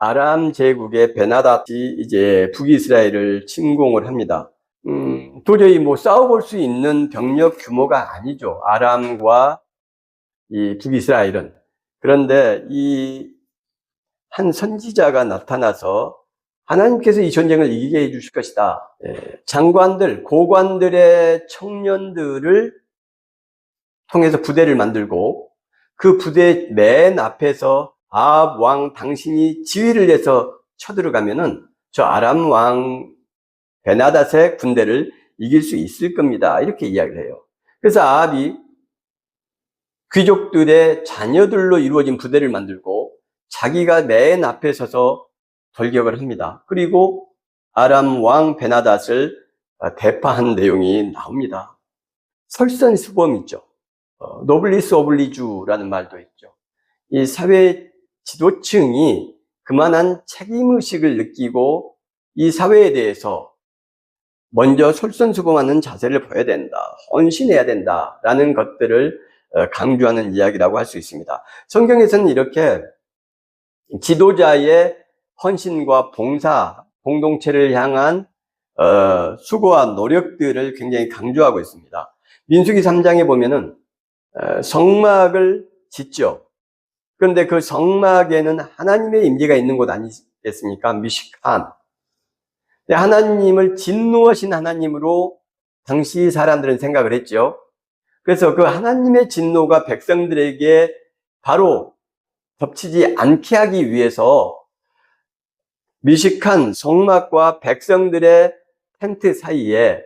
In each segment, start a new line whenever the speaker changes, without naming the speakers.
아람 제국의 베나닷이 이제 북이스라엘을 침공을 합니다. 도저히 싸워볼 수 있는 병력 규모가 아니죠. 아람과 이 북이스라엘은. 그런데 이 한 선지자가 나타나서 하나님께서 이 전쟁을 이기게 해주실 것이다. 장관들, 고관들의 청년들을 통해서 부대를 만들고 그 부대 맨 앞에서 아합 왕 당신이 지휘를 해서 쳐들어가면은 저 아람 왕 베나닷의 군대를 이길 수 있을 겁니다. 이렇게 이야기를 해요. 그래서 아합이 귀족들의 자녀들로 이루어진 부대를 만들고 자기가 맨 앞에 서서 돌격을 합니다. 그리고 아람 왕 베나닷을 대파한 내용이 나옵니다. 설선수범이죠. 노블리스 오블리주라는 말도 있죠. 이 사회 지도층이 그만한 책임의식을 느끼고 이 사회에 대해서 먼저 솔선수범하는 자세를 보여야 된다. 헌신해야 된다라는 것들을 강조하는 이야기라고 할 수 있습니다. 성경에서는 이렇게 지도자의 헌신과 봉사, 공동체를 향한 수고와 노력들을 굉장히 강조하고 있습니다. 민수기 3장에 보면은 성막을 짓죠. 그런데 그 성막에는 하나님의 임재가 있는 곳 아니겠습니까? 미식함. 하나님을 진노하신 하나님으로 당시 사람들은 생각을 했죠. 그래서 그 하나님의 진노가 백성들에게 바로 덮치지 않게 하기 위해서 미식한 성막과 백성들의 텐트 사이에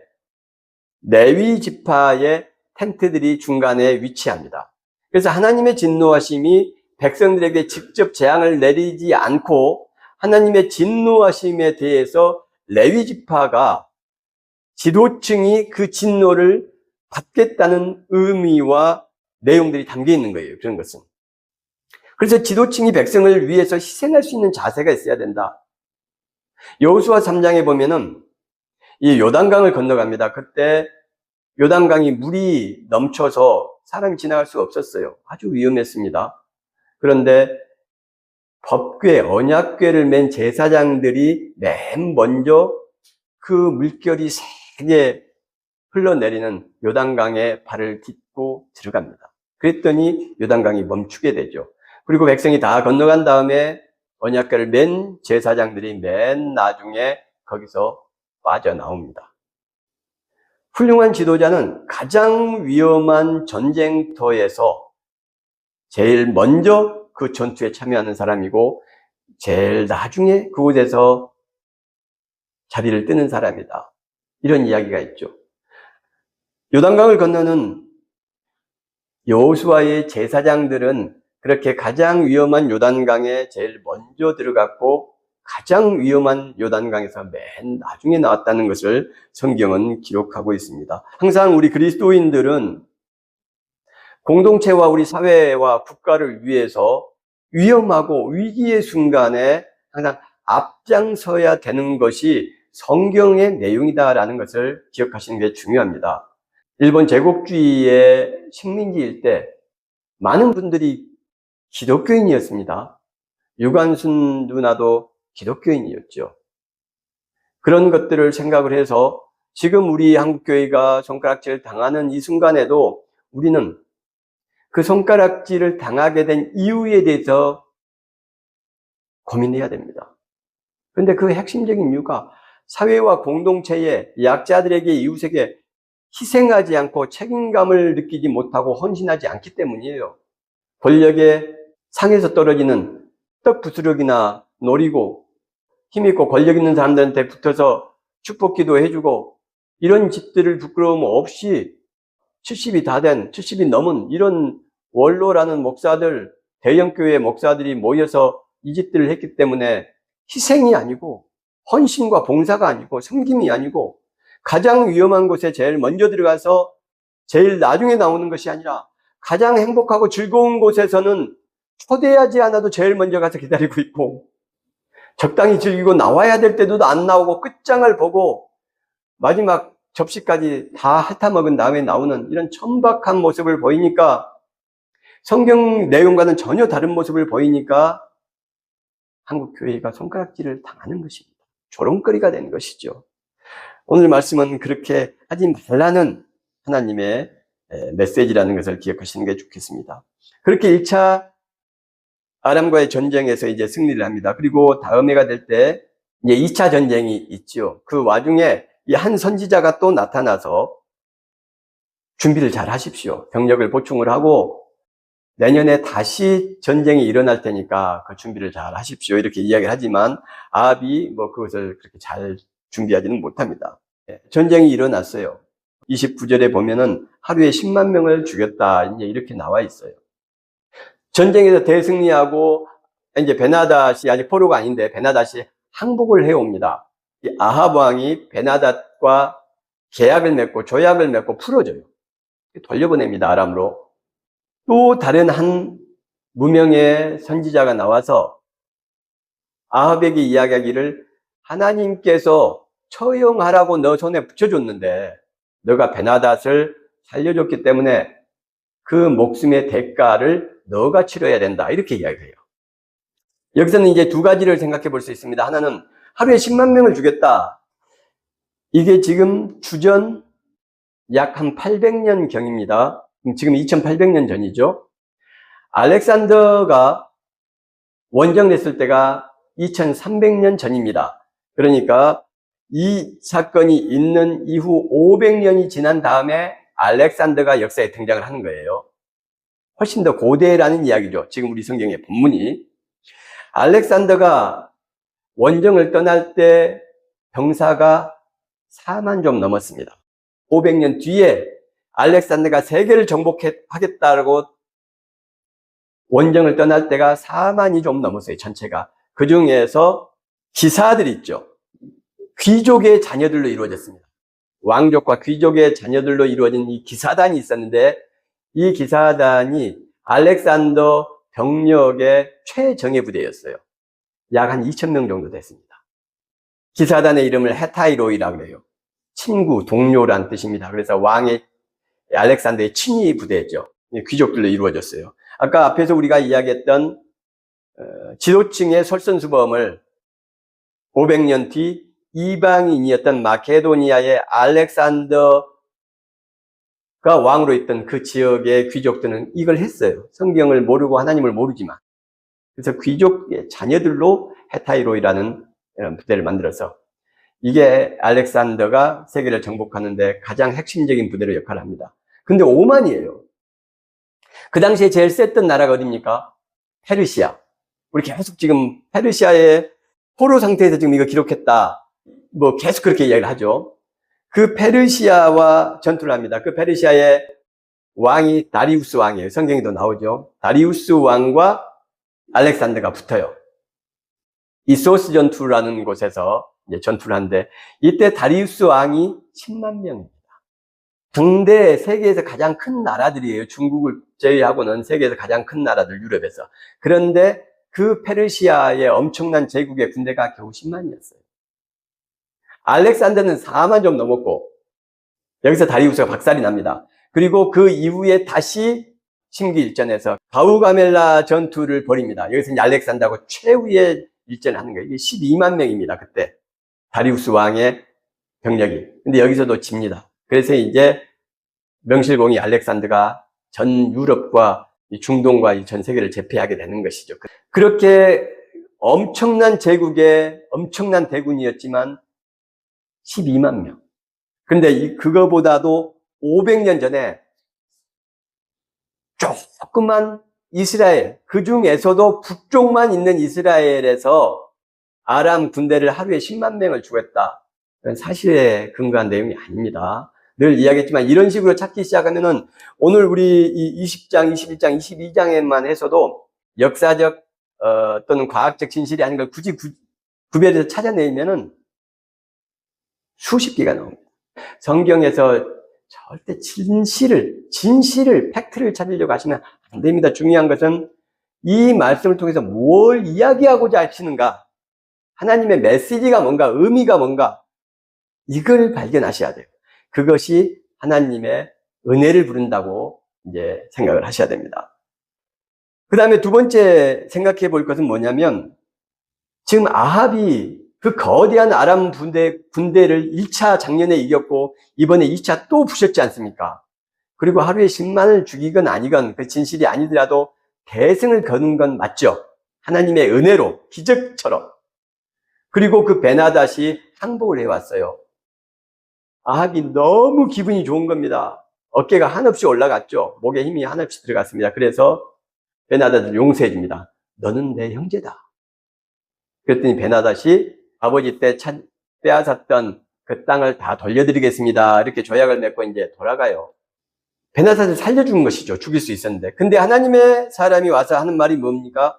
레위 지파의 텐트들이 중간에 위치합니다. 그래서 하나님의 진노하심이 백성들에게 직접 재앙을 내리지 않고 하나님의 진노하심에 대해서 레위 지파가 지도층이 그 진노를 받겠다는 의미와 내용들이 담겨 있는 거예요. 그런 것은. 그래서 지도층이 백성을 위해서 희생할 수 있는 자세가 있어야 된다. 여호수아 3장에 보면은 이 요단강을 건너갑니다. 그때 요단강이 물이 넘쳐서 사람이 지나갈 수가 없었어요. 아주 위험했습니다. 그런데 법궤, 언약궤를 맨 제사장들이 맨 먼저 그 물결이 세게 흘러내리는 요단강에 발을 딛고 들어갑니다. 그랬더니 요단강이 멈추게 되죠. 그리고 백성이 다 건너간 다음에 언약궤를 맨 제사장들이 맨 나중에 거기서 빠져나옵니다. 훌륭한 지도자는 가장 위험한 전쟁터에서 제일 먼저 그 전투에 참여하는 사람이고 제일 나중에 그곳에서 자리를 뜨는 사람이다. 이런 이야기가 있죠. 요단강을 건너는 여호수아의 제사장들은 그렇게 가장 위험한 요단강에 제일 먼저 들어갔고 가장 위험한 요단강에서 맨 나중에 나왔다는 것을 성경은 기록하고 있습니다. 항상 우리 그리스도인들은 공동체와 우리 사회와 국가를 위해서 위험하고 위기의 순간에 항상 앞장서야 되는 것이 성경의 내용이다라는 것을 기억하시는 게 중요합니다. 일본 제국주의의 식민지일 때 많은 분들이 기독교인이었습니다. 유관순 누나도 기독교인이었죠. 그런 것들을 생각을 해서 지금 우리 한국교회가 손가락질 당하는 이 순간에도 우리는 그 손가락질을 당하게 된 이유에 대해서 고민해야 됩니다. 그런데 그 핵심적인 이유가 사회와 공동체의 약자들에게 이웃에게 희생하지 않고 책임감을 느끼지 못하고 헌신하지 않기 때문이에요. 권력의 상에서 떨어지는 떡 부스러기나 노리고 힘있고 권력 있는 사람들한테 붙어서 축복기도 해주고 이런 짓들을 부끄러움 없이 70이 다 된, 70이 넘은 이런 원로라는 목사들, 대형교회 목사들이 모여서 이 짓들을 했기 때문에 희생이 아니고 헌신과 봉사가 아니고 섬김이 아니고 가장 위험한 곳에 제일 먼저 들어가서 제일 나중에 나오는 것이 아니라 가장 행복하고 즐거운 곳에서는 초대하지 않아도 제일 먼저 가서 기다리고 있고 적당히 즐기고 나와야 될 때도 안 나오고 끝장을 보고 마지막 접시까지 다 핥아먹은 다음에 나오는 이런 천박한 모습을 보이니까 성경 내용과는 전혀 다른 모습을 보이니까 한국 교회가 손가락질을 당하는 것입니다. 조롱거리가 되는 것이죠. 오늘 말씀은 그렇게 하지 말라는 하나님의 메시지라는 것을 기억하시는 게 좋겠습니다. 그렇게 1차 아람과의 전쟁에서 이제 승리를 합니다. 그리고 다음 해가 될 때 이제 2차 전쟁이 있죠. 그 와중에 이 한 선지자가 또 나타나서 준비를 잘 하십시오. 병력을 보충을 하고 내년에 다시 전쟁이 일어날 테니까 그 준비를 잘 하십시오. 이렇게 이야기를 하지만 아합이 그것을 그렇게 잘 준비하지는 못합니다. 전쟁이 일어났어요. 29절에 보면은 하루에 10만 명을 죽였다. 이제 이렇게 나와 있어요. 전쟁에서 대승리하고 이제 베나닷이 아직 포로가 아닌데 베나닷이 항복을 해옵니다. 이 아합 왕이 베나닷과 계약을 맺고 조약을 맺고 풀어줘요. 돌려보냅니다. 아람으로. 또 다른 한 무명의 선지자가 나와서 아합에게 이야기하기를 하나님께서 처형하라고 너 손에 붙여줬는데 너가 베나닷을 살려줬기 때문에 그 목숨의 대가를 너가 치러야 된다. 이렇게 이야기해요. 여기서는 이제 두 가지를 생각해 볼 수 있습니다. 하나는 하루에 10만 명을 죽였다. 이게 지금 주전 약 한 800년 경입니다. 지금 2800년 전이죠. 알렉산더가 원정됐을 때가 2300년 전입니다. 그러니까 이 사건이 있는 이후 500년이 지난 다음에 알렉산더가 역사에 등장을 하는 거예요. 훨씬 더 고대라는 이야기죠. 지금 우리 성경의 본문이. 알렉산더가 원정을 떠날 때 병사가 4만 좀 넘었습니다. 500년 뒤에 알렉산더가 세계를 정복하겠다고 원정을 떠날 때가 4만이 좀 넘었어요. 전체가. 그 중에서 기사들 있죠. 귀족의 자녀들로 이루어졌습니다. 왕족과 귀족의 자녀들로 이루어진 이 기사단이 있었는데 이 기사단이 알렉산더 병력의 최정예 부대였어요. 약 한 2,000명 정도 됐습니다. 기사단의 이름을 헤타이로이라고 해요. 친구, 동료란 뜻입니다. 그래서 왕의 알렉산더의 친위 부대죠. 귀족들로 이루어졌어요. 아까 앞에서 우리가 이야기했던 지도층의 솔선수범을 500년 뒤 이방인이었던 마케도니아의 알렉산더가 왕으로 있던 그 지역의 귀족들은 이걸 했어요. 성경을 모르고 하나님을 모르지만. 그래서 귀족의 자녀들로 헤타이로이라는 부대를 만들어서 이게 알렉산더가 세계를 정복하는데 가장 핵심적인 부대로 역할을 합니다. 근데 5만이에요. 그 당시에 제일 셌던 나라가 어디입니까? 페르시아. 우리 계속 지금 페르시아의 포로 상태에서 지금 이거 기록했다. 계속 그렇게 이야기를 하죠. 그 페르시아와 전투를 합니다. 그 페르시아의 왕이 다리우스 왕이에요. 성경에도 나오죠. 다리우스 왕과 알렉산더가 붙어요. 이소스 전투라는 곳에서 이제 전투를 하는데 이때 다리우스 왕이 10만 명입니다. 당대 세계에서 가장 큰 나라들이에요. 중국을 제외하고는 세계에서 가장 큰 나라들, 유럽에서. 그런데 그 페르시아의 엄청난 제국의 군대가 겨우 10만이었어요. 알렉산더는 4만 좀 넘었고 여기서 다리우스가 박살이 납니다. 그리고 그 이후에 다시 심기일전에서 가우가멜라 전투를 벌입니다. 여기서 이제 알렉산더하고 최후의 일전을 하는 거예요. 이게 12만 명입니다. 그때 다리우스 왕의 병력이. 근데 여기서도 집니다. 그래서 이제 명실공히 알렉산더가 전 유럽과 중동과 전 세계를 제패하게 되는 것이죠. 그렇게 엄청난 제국의 엄청난 대군이었지만 12만 명. 그런데 그거보다도 500년 전에 조그만 이스라엘, 그 중에서도 북쪽만 있는 이스라엘에서 아람 군대를 하루에 10만 명을 죽였다. 그건 사실에 근거한 내용이 아닙니다. 늘 이야기했지만 이런 식으로 찾기 시작하면은 오늘 우리 이 20장, 21장, 22장에만 해서도 역사적 또는 과학적 진실이 아닌 걸 굳이 구별해서 찾아내면은 수십 개가 나옵니다. 성경에서 절대 진실을, 팩트를 찾으려고 하시면 안 됩니다. 중요한 것은 이 말씀을 통해서 뭘 이야기하고자 하시는가, 하나님의 메시지가 뭔가, 의미가 뭔가, 이걸 발견하셔야 돼요. 그것이 하나님의 은혜를 부른다고 이제 생각을 하셔야 됩니다. 그 다음에 두 번째 생각해 볼 것은 뭐냐면, 지금 아합이 그 거대한 아람 군대를 1차 작년에 이겼고 이번에 2차 또 부셨지 않습니까? 그리고 하루에 10만을 죽이건 아니건 그 진실이 아니더라도 대승을 거둔 건 맞죠. 하나님의 은혜로 기적처럼. 그리고 그 베나닷이 항복을 해왔어요. 아합이 너무 기분이 좋은 겁니다. 어깨가 한없이 올라갔죠. 목에 힘이 한없이 들어갔습니다. 그래서 베나닷을 용서해 줍니다. 너는 내 형제다. 그랬더니 베나닷이 아버지 때 빼앗았던 그 땅을 다 돌려드리겠습니다. 이렇게 조약을 맺고 이제 돌아가요. 베나닷을 살려준 것이죠. 죽일 수 있었는데. 근데 하나님의 사람이 와서 하는 말이 뭡니까?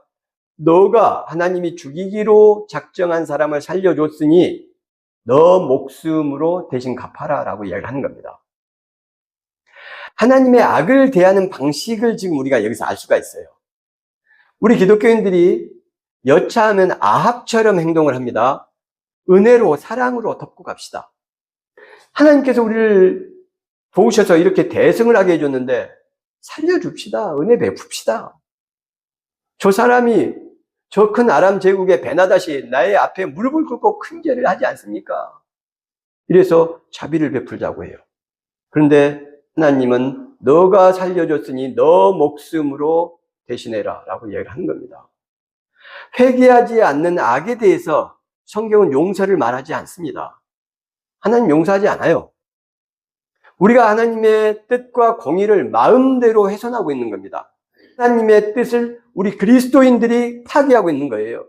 너가 하나님이 죽이기로 작정한 사람을 살려줬으니 너 목숨으로 대신 갚아라 라고 이야기를 하는 겁니다. 하나님의 악을 대하는 방식을 지금 우리가 여기서 알 수가 있어요. 우리 기독교인들이 여차하면 아합처럼 행동을 합니다. 은혜로 사랑으로 덮고 갑시다. 하나님께서 우리를 도우셔서 이렇게 대승을 하게 해줬는데 살려줍시다. 은혜 베풉시다. 저 사람이 저 큰 아람 제국의 베나닷이 나의 앞에 무릎을 꿇고 큰 죄를 하지 않습니까? 이래서 자비를 베풀자고 해요. 그런데 하나님은 너가 살려줬으니 너 목숨으로 대신해라 라고 이야기를 하는 겁니다. 회개하지 않는 악에 대해서 성경은 용서를 말하지 않습니다. 하나님 용서하지 않아요. 우리가 하나님의 뜻과 공의를 마음대로 훼손하고 있는 겁니다. 하나님의 뜻을 우리 그리스도인들이 파기하고 있는 거예요.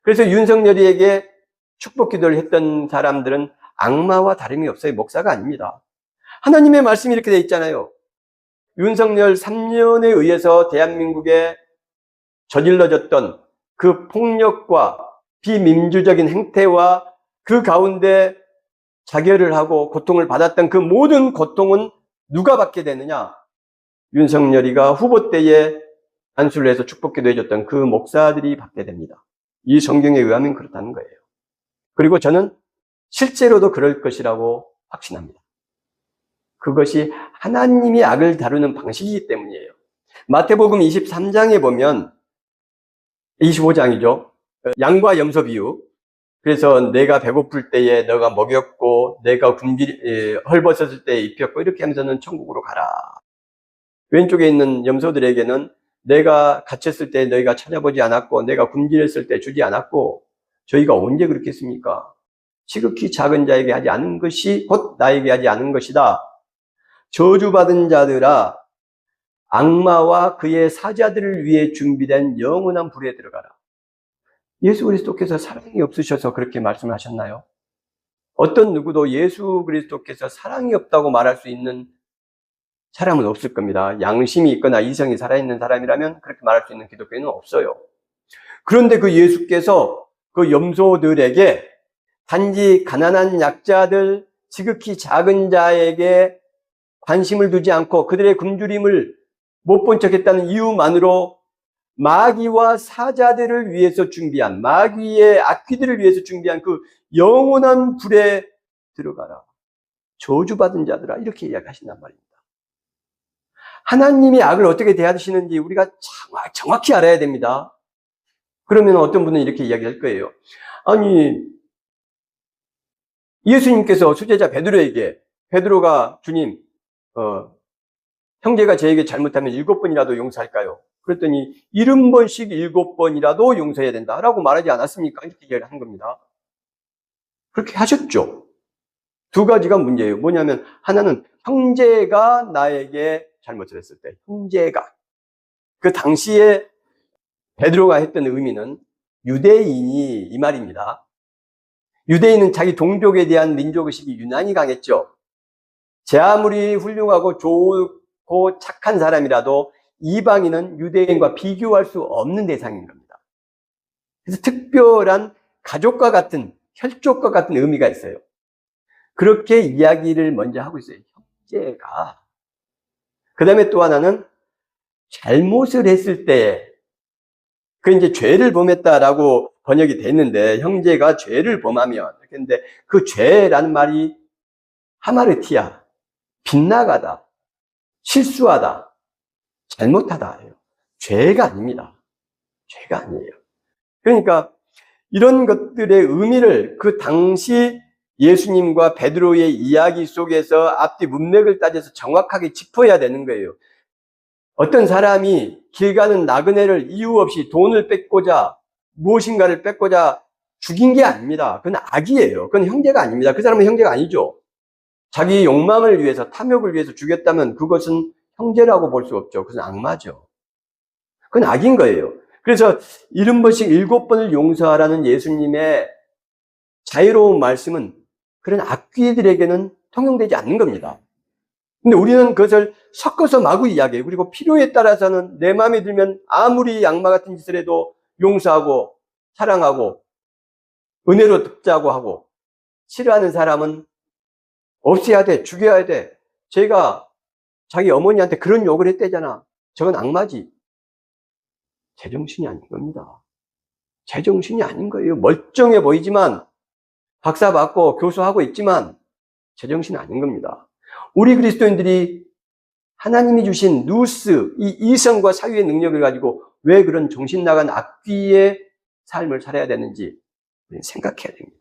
그래서 윤석열이에게 축복 기도를 했던 사람들은 악마와 다름이 없어요. 목사가 아닙니다. 하나님의 말씀이 이렇게 돼 있잖아요. 윤석열 3년에 의해서 대한민국에 저질러졌던 그 폭력과 비민주적인 행태와 그 가운데 자결을 하고 고통을 받았던 그 모든 고통은 누가 받게 되느냐? 윤석열이가 후보 때에 안수를 해서 축복기도 해줬던 그 목사들이 받게 됩니다. 이 성경에 의하면 그렇다는 거예요. 그리고 저는 실제로도 그럴 것이라고 확신합니다. 그것이 하나님이 악을 다루는 방식이기 때문이에요. 마태복음 23장에 보면 25장이죠. 양과 염소 비유. 그래서 내가 배고플 때에 너가 먹였고 내가 헐벗었을 때에 입혔고 이렇게 하면서는 천국으로 가라. 왼쪽에 있는 염소들에게는 내가 갇혔을 때 너희가 찾아보지 않았고 내가 굶주렸을 때 주지 않았고 저희가 언제 그렇겠습니까? 지극히 작은 자에게 하지 않은 것이 곧 나에게 하지 않은 것이다. 저주받은 자들아 악마와 그의 사자들을 위해 준비된 영원한 불에 들어가라. 예수 그리스도께서 사랑이 없으셔서 그렇게 말씀하셨나요? 어떤 누구도 예수 그리스도께서 사랑이 없다고 말할 수 있는 사람은 없을 겁니다. 양심이 있거나 이성이 살아있는 사람이라면 그렇게 말할 수 있는 기독교인은 없어요. 그런데 그 예수께서 그 염소들에게 단지 가난한 약자들, 지극히 작은 자에게 관심을 두지 않고 그들의 굶주림을 못 본 척했다는 이유만으로 마귀와 사자들을 위해서 준비한, 마귀의 악귀들을 위해서 준비한 그 영원한 불에 들어가라. 저주받은 자들아. 이렇게 이야기하신단 말입니다. 하나님이 악을 어떻게 대하시는지 우리가 정확히 알아야 됩니다. 그러면 어떤 분은 이렇게 이야기할 거예요. 아니, 예수님께서 수제자 베드로에게, 베드로가 주님, 형제가 저에게 잘못하면 7번이라도 용서할까요? 그랬더니 70번씩 7번이라도 용서해야 된다라고 말하지 않았습니까? 이렇게 이야기를 한 겁니다. 그렇게 하셨죠. 두 가지가 문제예요. 뭐냐면 하나는 형제가 나에게 잘못을 했을 때, 형제가. 그 당시에 베드로가 했던 의미는 유대인이 이 말입니다. 유대인은 자기 동족에 대한 민족의식이 유난히 강했죠. 제 아무리 훌륭하고 좋고 착한 사람이라도 이방인은 유대인과 비교할 수 없는 대상인 겁니다. 그래서 특별한 가족과 같은, 혈족과 같은 의미가 있어요. 그렇게 이야기를 먼저 하고 있어요. 형제가. 그 다음에 또 하나는 잘못을 했을 때, 그 이제 죄를 범했다라고 번역이 됐는데, 형제가 죄를 범하면, 근데 그 죄라는 말이 하마르티아, 빗나가다, 실수하다, 잘못하다. 죄가 아닙니다. 죄가 아니에요. 그러니까 이런 것들의 의미를 그 당시 예수님과 베드로의 이야기 속에서 앞뒤 문맥을 따져서 정확하게 짚어야 되는 거예요. 어떤 사람이 길 가는 나그네를 이유 없이 돈을 뺏고자 무엇인가를 뺏고자 죽인 게 아닙니다. 그건 악이에요. 그건 형제가 아닙니다. 그 사람은 형제가 아니죠. 자기 욕망을 위해서, 탐욕을 위해서 죽였다면 그것은 형제라고 볼 수 없죠. 그것은 악마죠. 그건 악인 거예요. 그래서 70번씩 7번을 용서하라는 예수님의 자유로운 말씀은 그런 악귀들에게는 통용되지 않는 겁니다. 근데 우리는 그것을 섞어서 마구 이야기해요. 그리고 필요에 따라서는 내 마음에 들면 아무리 악마 같은 짓을 해도 용서하고 사랑하고 은혜로 돕자고 하고, 싫어하는 사람은 없애야 돼, 죽여야 돼. 제가 자기 어머니한테 그런 욕을 했대잖아. 저건 악마지. 제정신이 아닌 겁니다. 제정신이 아닌 거예요. 멀쩡해 보이지만, 박사 받고 교수하고 있지만 제정신이 아닌 겁니다. 우리 그리스도인들이 하나님이 주신 누스, 이 이성과 사유의 능력을 가지고 왜 그런 정신 나간 악귀의 삶을 살아야 되는지 생각해야 됩니다.